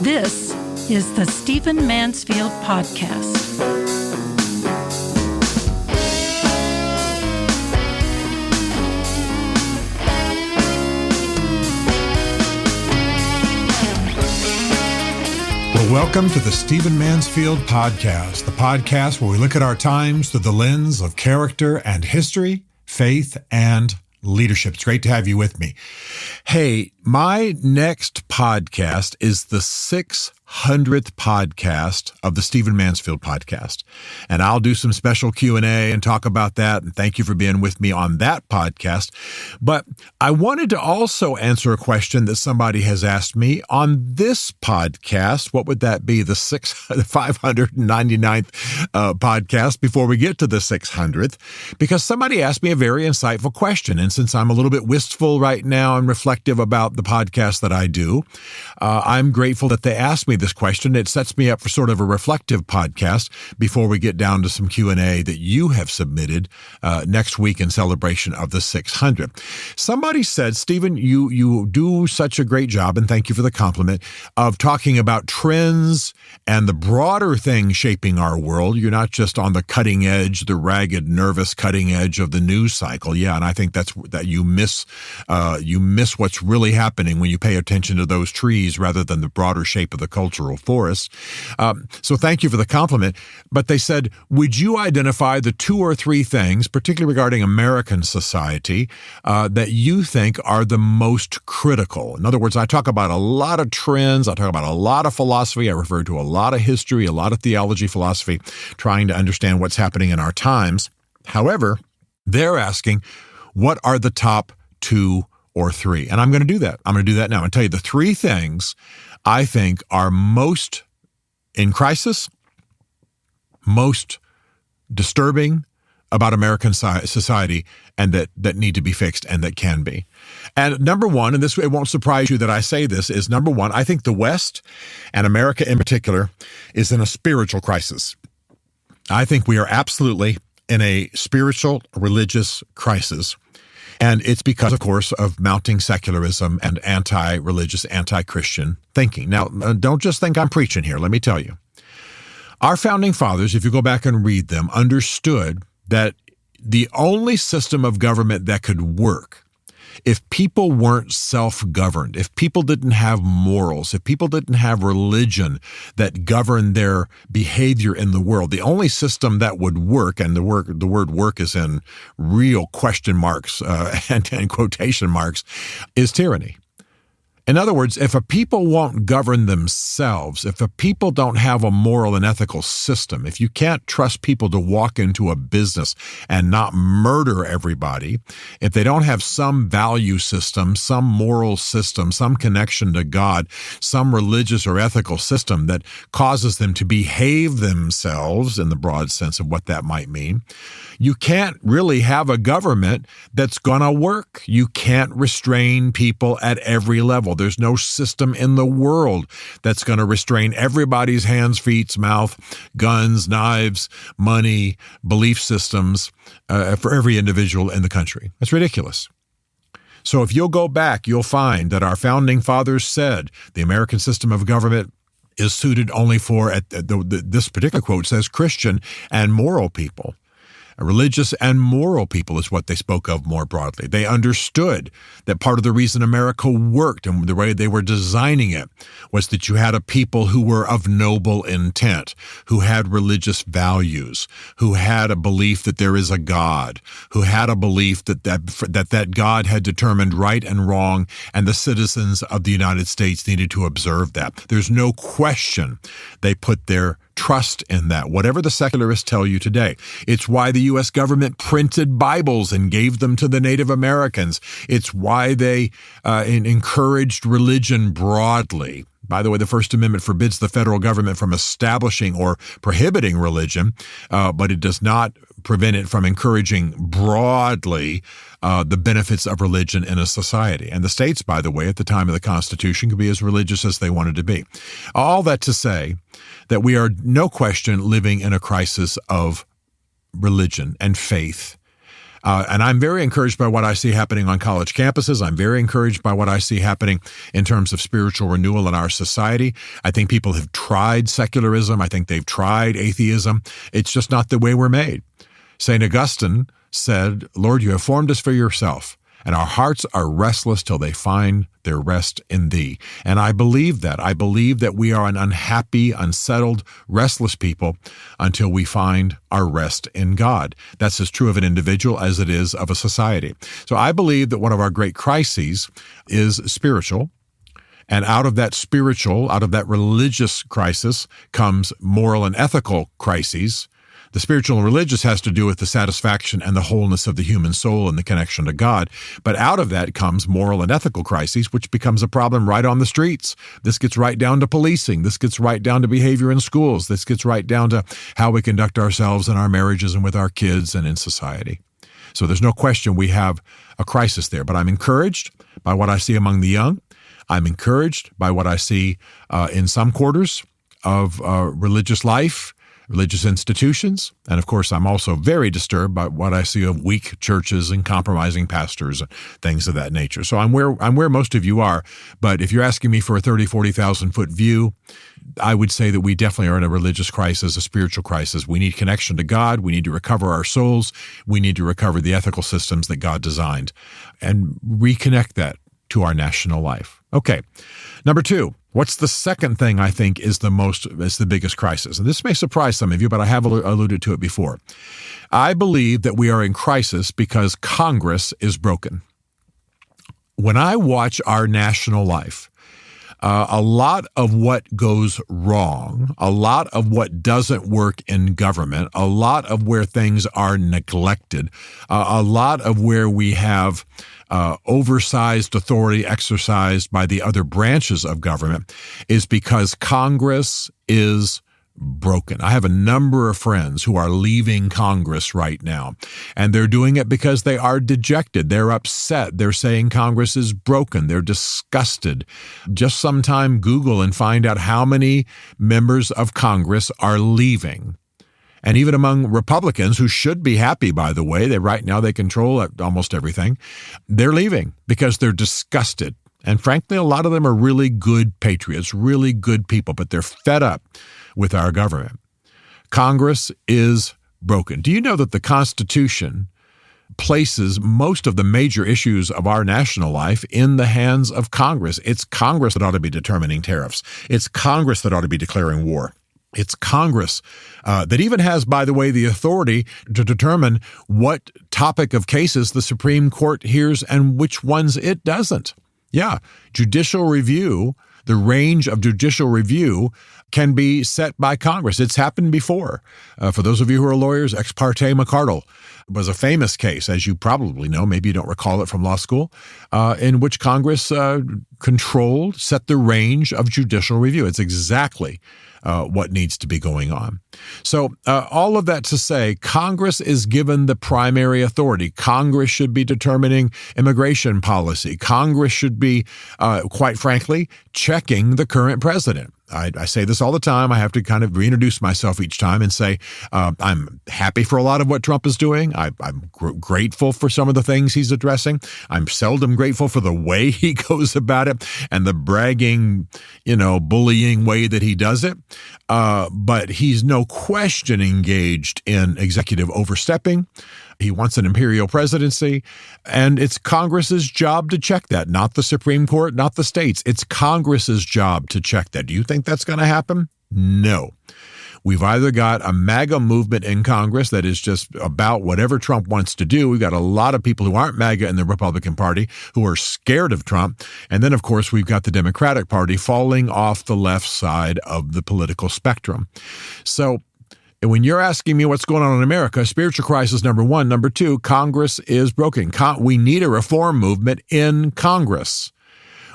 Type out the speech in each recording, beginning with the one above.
This is the Stephen Mansfield Podcast. Well, welcome to the Stephen Mansfield Podcast, the podcast where we look at our times through the lens of character and history, faith, and leadership. It's great to have you with me. Hey, my next podcast is the 600th podcast of the Stephen Mansfield Podcast. And I'll do some special Q&A and talk about that. And thank you for being with me on that podcast. But I wanted to also answer a question that somebody has asked me on this podcast. What would that be? The 599th podcast before we get to the 600th, because somebody asked me a very insightful question. And since I'm a little bit wistful right now and reflective about the podcast that I do, I'm grateful that they asked me this question. It sets me up for sort of a reflective podcast before we get down to some Q&A that you have submitted next week in celebration of the 600. Somebody said, Stephen, you do such a great job, and thank you for the compliment, of talking about trends and the broader things shaping our world. You're not just on the cutting edge, the ragged, nervous cutting edge of the news cycle. Yeah, and I think that you miss what's really happening when you pay attention to those trees rather than the broader shape of the cultural forest. So thank you for the compliment. But they said, would you identify the two or three things, particularly regarding American society, that you think are the most critical? In other words, I talk about a lot of trends. I talk about a lot of philosophy. I refer to a lot of history, a lot of theology, philosophy, trying to understand what's happening in our times. However, they're asking, what are the top two or three? And I'm going to do that. I'm going to do that now and tell you the three things I think are most in crisis, most disturbing about American society, and that need to be fixed and that can be. And number one, and it won't surprise you that I say this, is number one, I think the West, and America in particular, is in a spiritual crisis. I think we are absolutely in a spiritual, religious crisis. And it's because, of course, of mounting secularism and anti-religious, anti-Christian thinking. Now, don't just think I'm preaching here. Let me tell you. Our founding fathers, if you go back and read them, understood that the only system of government that could work, if people weren't self-governed, if people didn't have morals, if people didn't have religion that governed their behavior in the world, the only system that would work, and the word work is in real question marks and quotation marks, is tyranny. In other words, if a people won't govern themselves, if a people don't have a moral and ethical system, if you can't trust people to walk into a business and not murder everybody, if they don't have some value system, some moral system, some connection to God, some religious or ethical system that causes them to behave themselves in the broad sense of what that might mean, you can't really have a government that's going to work. You can't restrain people at every level. There's no system in the world that's going to restrain everybody's hands, feet, mouth, guns, knives, money, belief systems for every individual in the country. That's ridiculous. So if you'll go back, you'll find that our founding fathers said the American system of government is suited only for, this particular quote says, Christian and moral people. Religious and moral people is what they spoke of more broadly. They understood that part of the reason America worked and the way they were designing it was that you had a people who were of noble intent, who had religious values, who had a belief that there is a God, who had a belief that God had determined right and wrong, and the citizens of the United States needed to observe that. There's no question they put their trust in that, whatever the secularists tell you today. It's why the U.S. government printed Bibles and gave them to the Native Americans. It's why they encouraged religion broadly. By the way, the First Amendment forbids the federal government from establishing or prohibiting religion, but it does not prevent it from encouraging broadly the benefits of religion in a society. And the states, by the way, at the time of the Constitution, could be as religious as they wanted to be. All that to say that we are, no question, living in a crisis of religion and faith. And I'm very encouraged by what I see happening on college campuses. I'm very encouraged by what I see happening in terms of spiritual renewal in our society. I think people have tried secularism. I think they've tried atheism. It's just not the way we're made. St. Augustine said, Lord, you have formed us for yourself, and our hearts are restless till they find their rest in thee. And I believe that. I believe that we are an unhappy, unsettled, restless people until we find our rest in God. That's as true of an individual as it is of a society. So I believe that one of our great crises is spiritual. And out of that spiritual, out of that religious crisis comes moral and ethical crises. The spiritual and religious has to do with the satisfaction and the wholeness of the human soul and the connection to God. But out of that comes moral and ethical crises, which becomes a problem right on the streets. This gets right down to policing. This gets right down to behavior in schools. This gets right down to how we conduct ourselves in our marriages and with our kids and in society. So there's no question we have a crisis there. But I'm encouraged by what I see among the young. I'm encouraged by what I see in some quarters of religious life, religious institutions. And of course, I'm also very disturbed by what I see of weak churches and compromising pastors and things of that nature. So I'm where most of you are. But if you're asking me for a 30, 40,000 foot view, I would say that we definitely are in a religious crisis, a spiritual crisis. We need connection to God. We need to recover our souls. We need to recover the ethical systems that God designed and reconnect that to our national life. Okay. Number two. What's the second thing I think is the biggest crisis? And this may surprise some of you, but I have alluded to it before. I believe that we are in crisis because Congress is broken. When I watch our national life, a lot of what goes wrong, a lot of what doesn't work in government, a lot of where things are neglected, a lot of where we have oversized authority exercised by the other branches of government is because Congress is broken. I have a number of friends who are leaving Congress right now, and they're doing it because they are dejected. They're upset. They're saying Congress is broken. They're disgusted. Just sometime Google and find out how many members of Congress are leaving. And even among Republicans, who should be happy, by the way, right now they control almost everything, they're leaving because they're disgusted. And frankly, a lot of them are really good patriots, really good people, but they're fed up with our government. Congress is broken. Do you know that the Constitution places most of the major issues of our national life in the hands of Congress? It's Congress that ought to be determining tariffs. It's Congress that ought to be declaring war. It's Congress that even has, by the way, the authority to determine what topic of cases the Supreme Court hears and which ones it doesn't. Yeah, judicial review, the range of judicial review can be set by Congress. It's happened before. For those of you who are lawyers, Ex parte McCardle was a famous case, as you probably know, maybe you don't recall it from law school, in which Congress set the range of judicial review. It's exactly what needs to be going on. So all of that to say, Congress is given the primary authority. Congress should be determining immigration policy. Congress should be, quite frankly, checking the current president. I say this all the time. I have to kind of reintroduce myself each time and say, I'm happy for a lot of what Trump is doing. I'm grateful for some of the things he's addressing. I'm seldom grateful for the way he goes about it and the bragging, bullying way that he does it. But he's no question engaged in executive overstepping. He wants an imperial presidency, and it's Congress's job to check that, not the Supreme Court, not the states. It's Congress's job to check that. Do you think that's going to happen? No. We've either got a MAGA movement in Congress that is just about whatever Trump wants to do. We've got a lot of people who aren't MAGA in the Republican Party who are scared of Trump. And then, of course, we've got the Democratic Party falling off the left side of the political spectrum. So when you're asking me what's going on in America, spiritual crisis, number one. Number two, Congress is broken. We need a reform movement in Congress.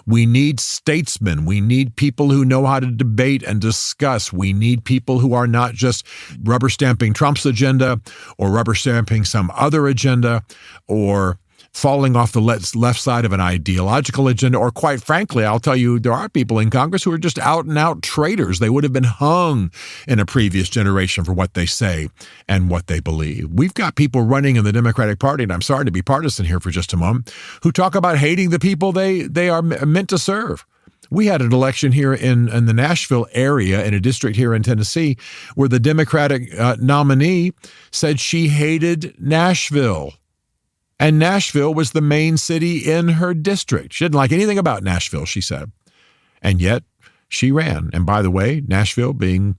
We need statesmen. We need people who know how to debate and discuss. We need people who are not just rubber stamping Trump's agenda or rubber stamping some other agenda or falling off the left side of an ideological agenda, or quite frankly, I'll tell you, there are people in Congress who are just out and out traitors. They would have been hung in a previous generation for what they say and what they believe. We've got people running in the Democratic Party, and I'm sorry to be partisan here for just a moment, who talk about hating the people they are meant to serve. We had an election here in the Nashville area in a district here in Tennessee where the Democratic nominee said she hated Nashville. And Nashville was the main city in her district. She didn't like anything about Nashville, she said. And yet she ran. And by the way, Nashville being,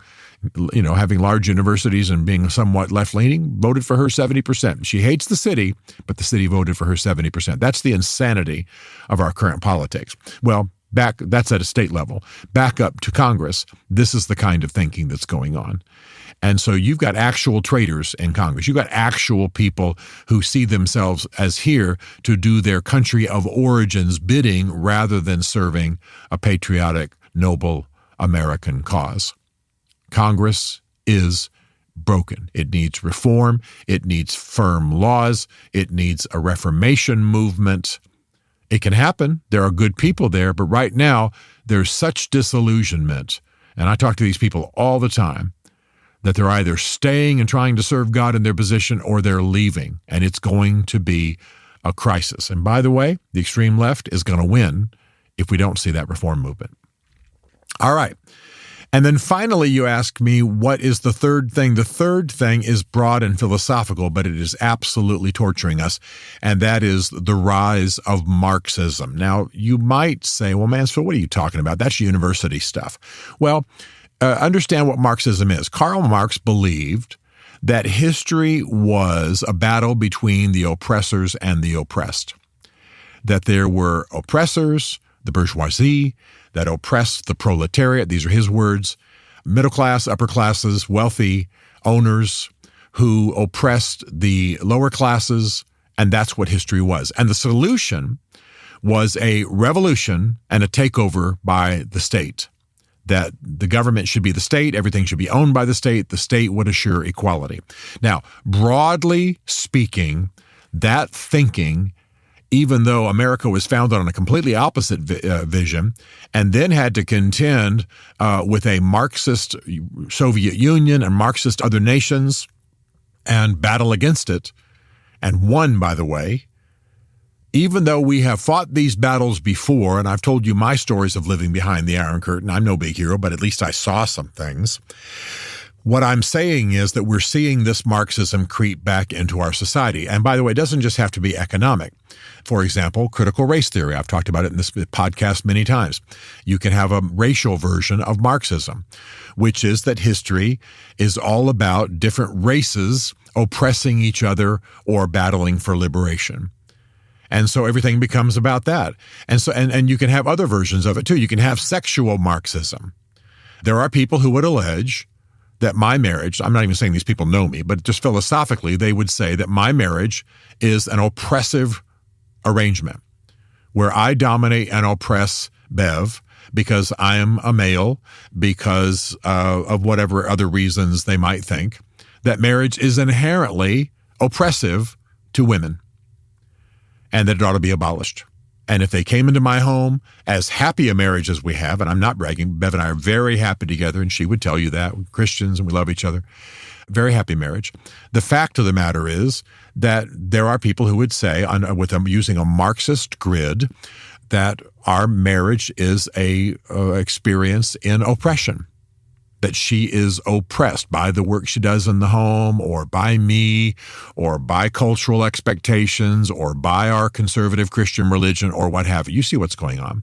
having large universities and being somewhat left-leaning, voted for her 70%. She hates the city, but the city voted for her 70%. That's the insanity of our current politics. Well, that's at a state level. Back up to Congress, this is the kind of thinking that's going on. And so you've got actual traitors in Congress. You've got actual people who see themselves as here to do their country of origins bidding rather than serving a patriotic, noble American cause. Congress is broken. It needs reform. It needs firm laws. It needs a reformation movement. It can happen. There are good people there, but right now there's such disillusionment. And I talk to these people all the time that they're either staying and trying to serve God in their position or they're leaving. And it's going to be a crisis. And by the way, the extreme left is going to win if we don't see that reform movement. All right. And then finally, you ask me, what is the third thing? The third thing is broad and philosophical, but it is absolutely torturing us, and that is the rise of Marxism. Now, you might say, well, Mansfield, what are you talking about? That's university stuff. Well, understand what Marxism is. Karl Marx believed that history was a battle between the oppressors and the oppressed, that there were oppressors, the bourgeoisie, that oppressed the proletariat. These are his words. Middle class, upper classes, wealthy owners who oppressed the lower classes, and that's what history was. And the solution was a revolution and a takeover by the state, that the government should be the state, everything should be owned by the state would assure equality. Now, broadly speaking, that thinking, even though America was founded on a completely opposite vision and then had to contend with a Marxist Soviet Union and Marxist other nations and battle against it, and won, by the way, even though we have fought these battles before, and I've told you my stories of living behind the Iron Curtain, I'm no big hero, but at least I saw some things. What I'm saying is that we're seeing this Marxism creep back into our society. And by the way, it doesn't just have to be economic. For example, critical race theory. I've talked about it in this podcast many times. You can have a racial version of Marxism, which is that history is all about different races oppressing each other or battling for liberation. And so everything becomes about that. And so, and you can have other versions of it too. You can have sexual Marxism. There are people who would allege that my marriage, I'm not even saying these people know me, but just philosophically, they would say that my marriage is an oppressive arrangement where I dominate and oppress Bev because I am a male, because of whatever other reasons they might think, that marriage is inherently oppressive to women and that it ought to be abolished. And if they came into my home as happy a marriage as we have, and I'm not bragging, Bev and I are very happy together, and she would tell you that. We're Christians and we love each other. Very happy marriage. The fact of the matter is that there are people who would say, using a Marxist grid, that our marriage is a experience in oppression, that she is oppressed by the work she does in the home or by me or by cultural expectations or by our conservative Christian religion or what have you. You see what's going on.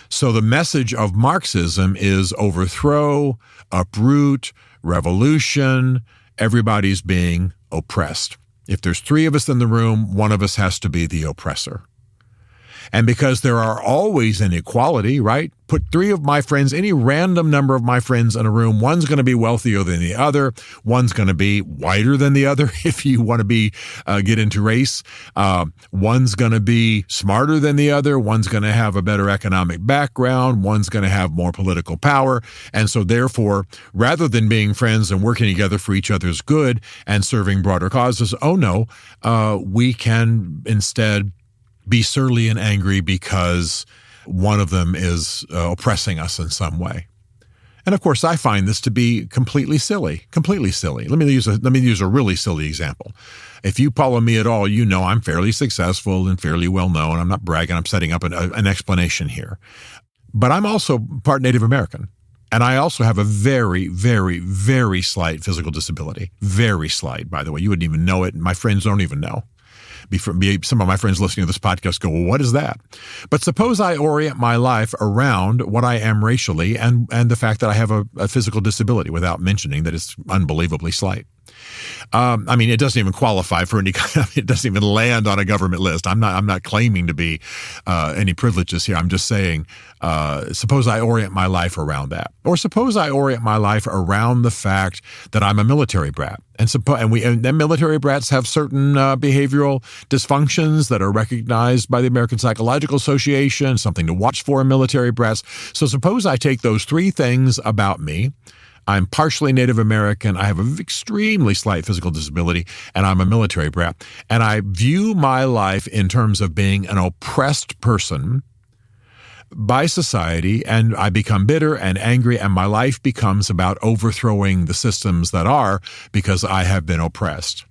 So the message of Marxism is overthrow, uproot, revolution. Everybody's being oppressed. If there's three of us in the room, one of us has to be the oppressor. And because there are always inequality, right? Put three of my friends, any random number of my friends in a room. One's going to be wealthier than the other. One's going to be whiter than the other, if you want to get into race. One's going to be smarter than the other. One's going to have a better economic background. One's going to have more political power. And so therefore, rather than being friends and working together for each other's good and serving broader causes, we can instead be surly and angry because one of them is oppressing us in some way. And of course, I find this to be completely silly. Let me use a really silly example. If you follow me at all, you know I'm fairly successful and fairly well known. I'm not bragging. I'm setting up an explanation here. But I'm also part Native American. And I also have a very, very, very slight physical disability. Very slight, by the way. You wouldn't even know it. My friends don't even know. Some of my friends listening to this podcast go, well, what is that? But suppose I orient my life around what I am racially and the fact that I have a physical disability without mentioning that it's unbelievably slight. It doesn't even qualify for any kind of, it doesn't even land on a government list. I'm not claiming to be any privileges here. I'm just saying, suppose I orient my life around that. Or suppose I orient my life around the fact that I'm a military brat. And military brats have certain behavioral dysfunctions that are recognized by the American Psychological Association, something to watch for in military brats. So suppose I take those three things about me. I'm partially Native American, I have an extremely slight physical disability, and I'm a military brat. And I view my life in terms of being an oppressed person by society, and I become bitter and angry, and my life becomes about overthrowing the systems that are because I have been oppressed.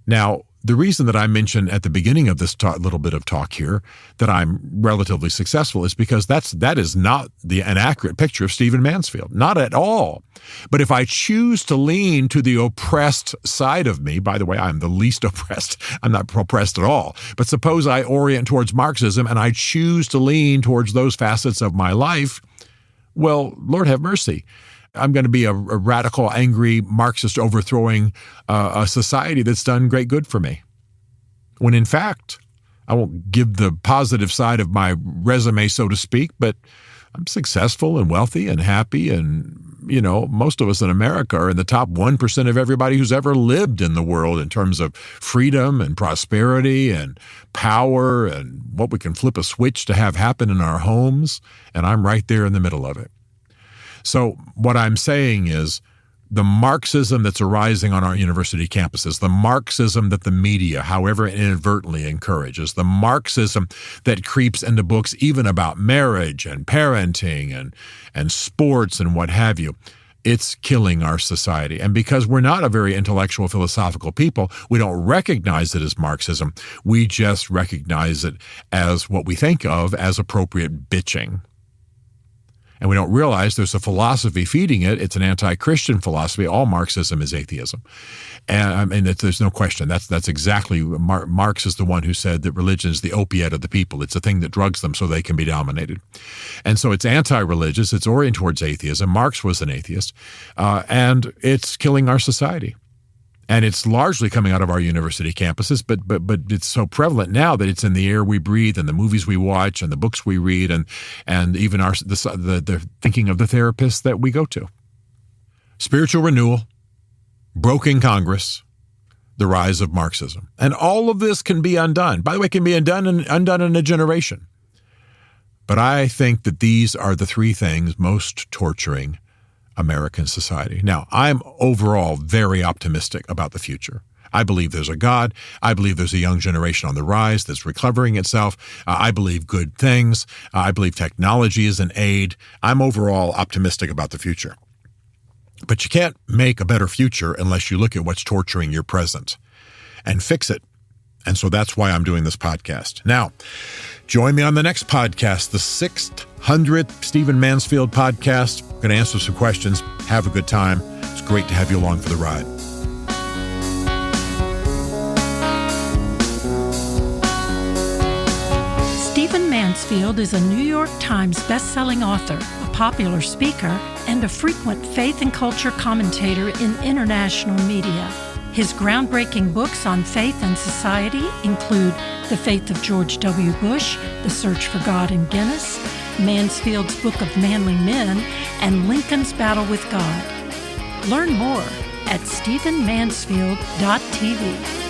Now, the reason that I mentioned at the beginning of this little bit of talk here that I'm relatively successful is because that is not an accurate picture of Stephen Mansfield. Not at all. But if I choose to lean to the oppressed side of me, by the way, I'm the least oppressed. I'm not oppressed at all. But suppose I orient towards Marxism and I choose to lean towards those facets of my life, well, Lord have mercy. I'm going to be a radical, angry Marxist overthrowing a society that's done great good for me. When in fact, I won't give the positive side of my resume, so to speak, but I'm successful and wealthy and happy. And, most of us in America are in the top 1% of everybody who's ever lived in the world in terms of freedom and prosperity and power and what we can flip a switch to have happen in our homes. And I'm right there in the middle of it. So what I'm saying is the Marxism that's arising on our university campuses, the Marxism that the media, however inadvertently, encourages, the Marxism that creeps into books even about marriage and parenting and sports and what have you, it's killing our society. And because we're not a very intellectual, philosophical people, we don't recognize it as Marxism. We just recognize it as what we think of as appropriate bitching. And we don't realize there's a philosophy feeding it. It's an anti-Christian philosophy. All Marxism is atheism. And there's no question. That's exactly, Marx is the one who said that religion is the opiate of the people. It's the thing that drugs them so they can be dominated. And so it's anti-religious. It's oriented towards atheism. Marx was an atheist. And it's killing our society. And it's largely coming out of our university campuses, but it's so prevalent now that it's in the air we breathe and the movies we watch and the books we read and even the thinking of the therapists that we go to. Spiritual renewal, broken Congress, the rise of Marxism. And all of this can be undone. By the way, it can be undone in a generation. But I think that these are the three things most torturing American society. Now, I'm overall very optimistic about the future. I believe there's a God. I believe there's a young generation on the rise that's recovering itself. I believe good things. I believe technology is an aid. I'm overall optimistic about the future. But you can't make a better future unless you look at what's torturing your present and fix it. And so that's why I'm doing this podcast. Now, join me on the next podcast, the 600th Stephen Mansfield podcast. I'm going to answer some questions. Have a good time. It's great to have you along for the ride. Stephen Mansfield is a New York Times best-selling author, a popular speaker, and a frequent faith and culture commentator in international media. His groundbreaking books on faith and society include The Faith of George W. Bush, The Search for God in Guinness, Mansfield's Book of Manly Men, and Lincoln's Battle with God. Learn more at stephenmansfield.tv.